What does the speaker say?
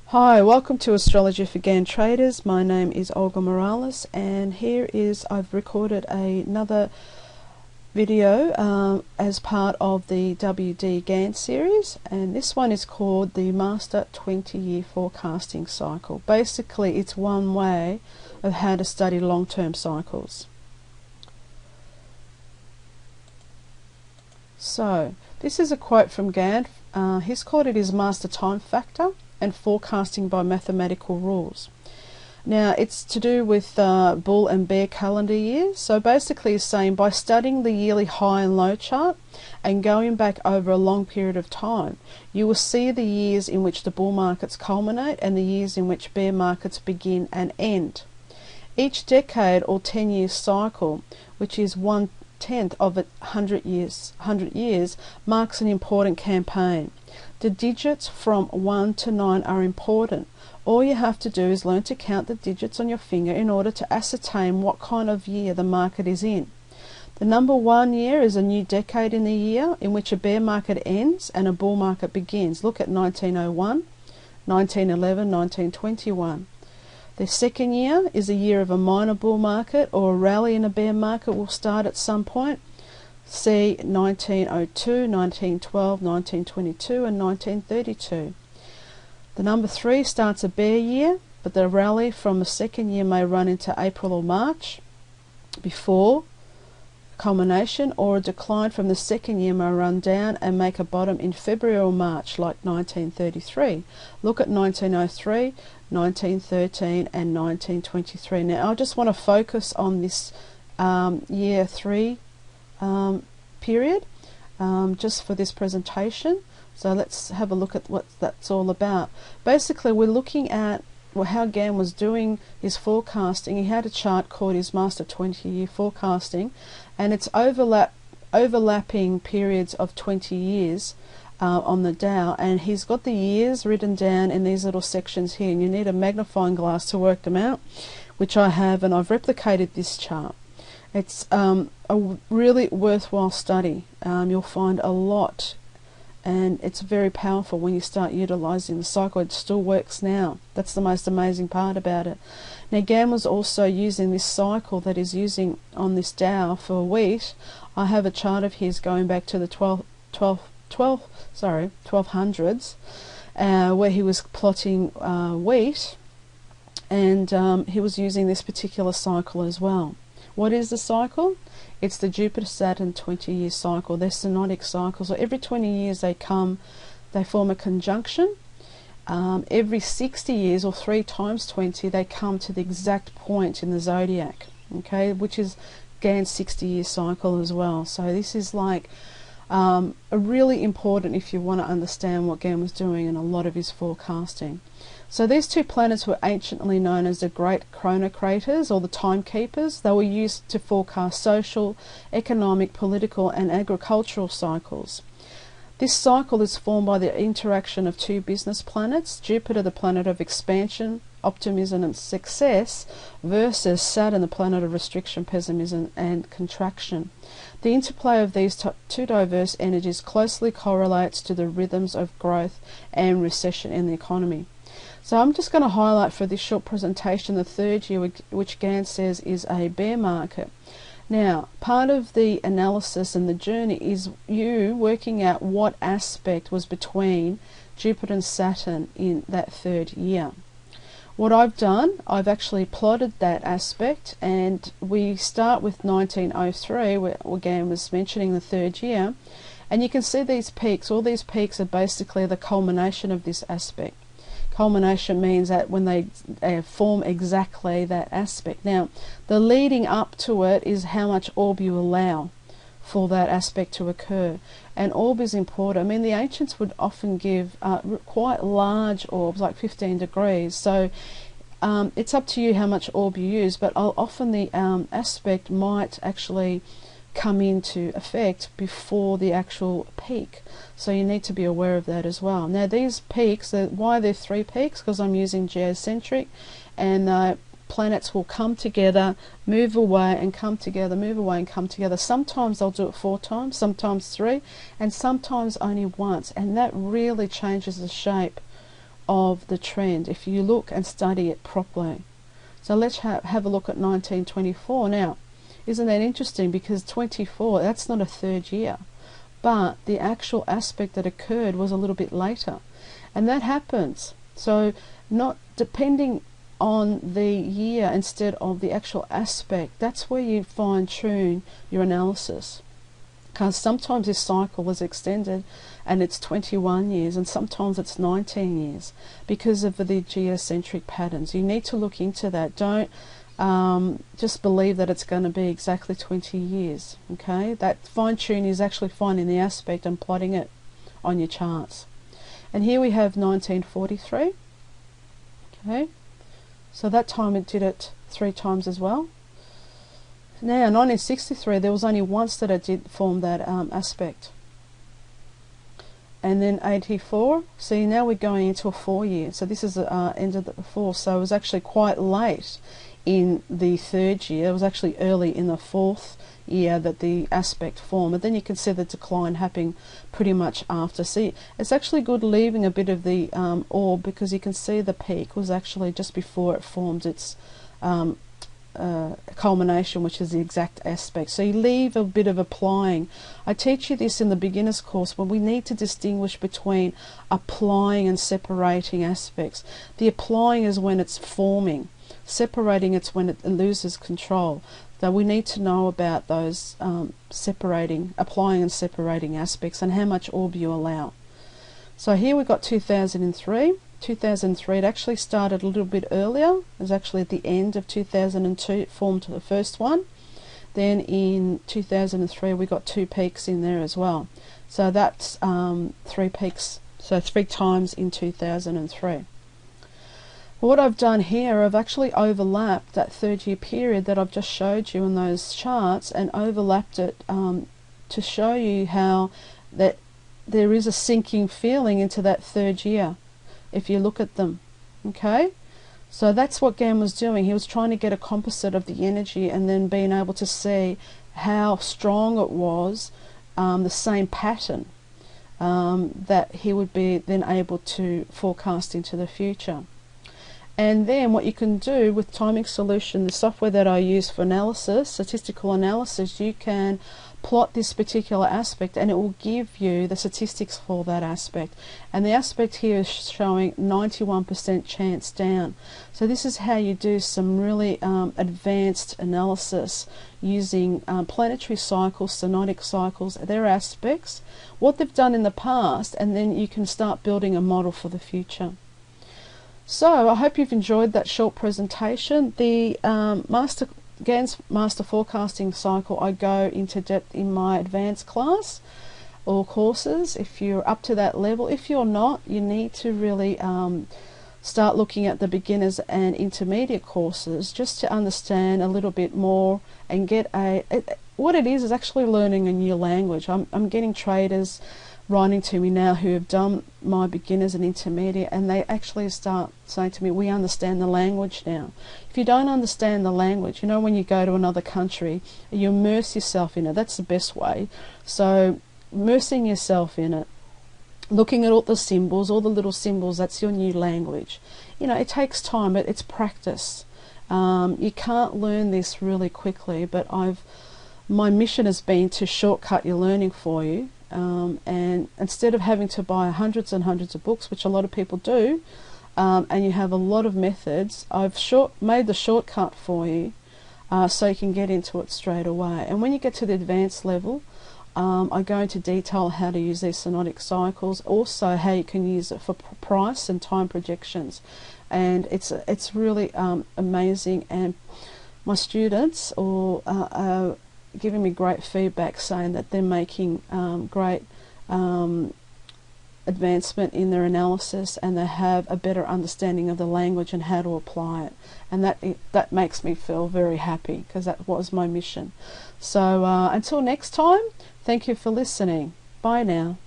Hi, welcome to Astrology for Gann Traders. My name is Olga Morales, and I've recorded another video as part of the W.D.Gann series, and this one is called the Master 20-Year Forecasting Cycle. Basically, it's one way of how to study long-term cycles. So, this is a quote from Gann. He's called it his Master Time Factor and Forecasting by Mathematical Rules. Now, it's to do with bull and bear calendar years. So basically it's saying by studying the yearly high and low chart and going back over a long period of time, you will see the years in which the bull markets culminate and the years in which bear markets begin and end. Each decade or 10-year cycle, which is 1/10 of 100 years, marks an important campaign. The digits from 1 to 9 are important. All you have to do is learn to count the digits on your finger in order to ascertain what kind of year the market is in. The number 1 year is a new decade in the year in which a bear market ends and a bull market begins. Look at 1901, 1911, 1921. The second year is a year of a minor bull market or a rally in a bear market will start at some point. See 1902, 1912, 1922 and 1932. The number 3 starts a bear year, but the rally from the second year may run into April or March before culmination, or a decline from the second year may run down and make a bottom in February or March like 1933. Look at 1903, 1913 and 1923. Now I just want to focus on this year 3 period just for this presentation. So let's have a look at what that's all about. Basically, we're looking at how Gann was doing his forecasting. He had a chart called his Master 20-Year Forecasting, and it's overlapping periods of 20 years on the Dow, and he's got the years written down in these little sections here, and you need a magnifying glass to work them out, which I have, and I've replicated this chart. It's a really worthwhile study. You'll find a lot, and it's very powerful when you start utilizing the cycle. It still works now. That's the most amazing part about it. Now, Gann was also using this cycle that is using on this Dow for wheat. I have a chart of his going back to the 1200s, where he was plotting wheat, and he was using this particular cycle as well. What is the cycle? It's the Jupiter-Saturn 20-year cycle. They're synodic cycles. So every 20 years they form a conjunction. Every 60 years, or 3 times 20, they come to the exact point in the zodiac, okay, which is Gann's 60-year cycle as well. So this is like a really important if you want to understand what Gann was doing in a lot of his forecasting. So these 2 planets were anciently known as the Great Chronocraters, or the Timekeepers. They were used to forecast social, economic, political and agricultural cycles. This cycle is formed by the interaction of 2 business planets, Jupiter, the planet of expansion, optimism and success, versus Saturn, the planet of restriction, pessimism and contraction. The interplay of these 2 diverse energies closely correlates to the rhythms of growth and recession in the economy. So I'm just going to highlight for this short presentation the 3rd year, which Gann says is a bear market. Now, part of the analysis and the journey is you working out what aspect was between Jupiter and Saturn in that 3rd year. What I've done, I've actually plotted that aspect, and we start with 1903, where Gann was mentioning the 3rd year, and you can see these peaks. All these peaks are basically the culmination of this aspect. Culmination means that when they form exactly that aspect. Now, the leading up to it is how much orb you allow for that aspect to occur. And orb is important. I mean, the ancients would often give quite large orbs, like 15 degrees. So it's up to you how much orb you use, but often the aspect might actually come into effect before the actual peak, so you need to be aware of that as well. Now these peaks, why they're 3 peaks, because I'm using geocentric, and planets will come together, move away and come together, move away and come together. Sometimes they'll do it 4 times, sometimes 3, and sometimes only once, and that really changes the shape of the trend if you look and study it properly. So let's have a look at 1924 now. Isn't that interesting? Because 24, that's not a third year, but the actual aspect that occurred was a little bit later, and that happens. So not depending on the year instead of the actual aspect, that's where you fine-tune your analysis. Because sometimes this cycle is extended and it's 21 years, and sometimes it's 19 years because of the geocentric patterns. You need to look into that. Don't just believe that it's going to be exactly 20 years. Okay, that fine-tune is actually finding the aspect and plotting it on your charts. And here we have 1943. Okay, so that time it did it 3 times as well. Now 1963, there was only once that it did form that aspect. And then 84, see, now we're going into a 4 year. So this is the end of the 4th, so it was actually quite late in the 3rd year. It was actually early in the 4th year that the aspect formed. But then you can see the decline happening pretty much after. See, it's actually good leaving a bit of the orb, because you can see the peak was actually just before it formed its culmination, which is the exact aspect. So you leave a bit of applying. I teach you this in the beginner's course, but we need to distinguish between applying and separating aspects. The applying is when it's forming. Separating, it's when it loses control. So we need to know about those applying and separating aspects, and how much orb you allow. So here we've got 2003. 2003, it actually started a little bit earlier. It was actually at the end of 2002 it formed the first one. Then in 2003 we got 2 peaks in there as well. So that's 3 peaks, so 3 times in 2003. What I've done here, I've actually overlapped that 3rd year period that I've just showed you in those charts, and overlapped it to show you how that there is a sinking feeling into that 3rd year if you look at them. Okay, so that's what Gann was doing. He was trying to get a composite of the energy, and then being able to see how strong it was, the same pattern that he would be then able to forecast into the future. And then what you can do with Timing Solution, the software that I use for analysis, statistical analysis, you can plot this particular aspect and it will give you the statistics for that aspect. And the aspect here is showing 91% chance down. So this is how you do some really advanced analysis using planetary cycles, synodic cycles, their aspects, what they've done in the past, and then you can start building a model for the future. So I hope you've enjoyed that short presentation. The Gann's Master Forecasting Cycle, I go into depth in my advanced class or courses if you're up to that level. If you're not, you need to really start looking at the beginners and intermediate courses just to understand a little bit more and get what it is actually learning a new language. I'm getting traders writing to me now who have done my beginners and intermediate, and they actually start saying to me, we understand the language now. If you don't understand the language, you know, when you go to another country, you immerse yourself in it. That's the best way. So immersing yourself in it, looking at all the symbols, all the little symbols, that's your new language. You know, it takes time, it's practice. You can't learn this really quickly, but my mission has been to shortcut your learning for you. And instead of having to buy hundreds and hundreds of books, which a lot of people do, and you have a lot of methods, I've made the shortcut for you so you can get into it straight away. And when you get to the advanced level, I go into detail how to use these synodic cycles, also how you can use it for price and time projections. And it's really amazing, and my students are giving me great feedback, saying that they're making great advancement in their analysis, and they have a better understanding of the language and how to apply it. And that makes me feel very happy, because that was my mission. So until next time, thank you for listening. Bye now.